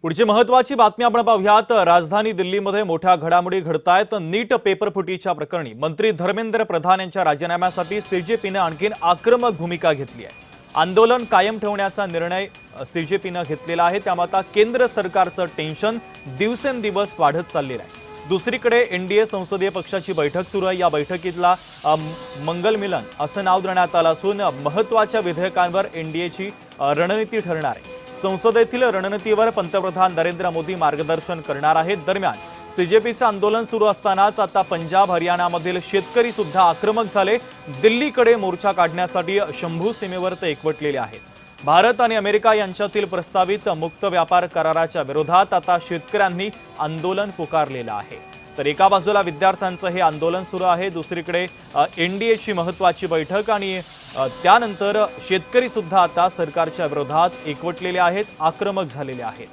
पुढची महत्त्वाची बातमी आपण पाहूयात। राजधानी दिल्लीमध्ये मोठ्या घडामोडी घडतायत। नीट पेपर फुटीच्या प्रकरणी मंत्री धर्मेंद्र प्रधान यांच्या राजीनाम्यासाठी सीजेपीने आणखीन आक्रमक भूमिका घेतली आहे। आंदोलन कायम ठेवण्याचा निर्णय सीजेपीने घेतलेला आहे। त्यामुळे आता केंद्र सरकारचं टेन्शन दिवसेंदिवस वाढत चाललेलं आहे। दुसरीकडे एनडीए संसदीय पक्षाची बैठक सुरू आहे। या बैठकीतला मंगल मिलन असं नाव देण्यात आलं असून महत्त्वाच्या विधेयकांवर एनडीएची रणनीती ठरणार आहे। संसदेतील रणनीतीवर पंतप्रधान नरेंद्र मोदी मार्गदर्शन करणार आहेत। दरम्यान सीजेपीचं आंदोलन सुरू असतानाच आता पंजाब हरियाणामधील शेतकरी सुद्धा आक्रमक झाले। दिल्लीकडे मोर्चा काढण्यासाठी शंभू सीमेवर ते एकवटलेले आहेत। भारत आणि अमेरिका यांच्यातील प्रस्तावित मुक्त व्यापार कराराच्या विरोधात आता शेतकऱ्यांनी आंदोलन पुकारलेलं आहे। तर एका बाजूला विद्यार्थ्यांचं हे आंदोलन सुरू आहे, दुसरीकडे एनडीएची महत्त्वाची बैठक आणि त्यानंतर शेतकरी सुद्धा आता सरकारच्या विरोधात एकवटलेले आहेत, आक्रमक झालेले आहेत।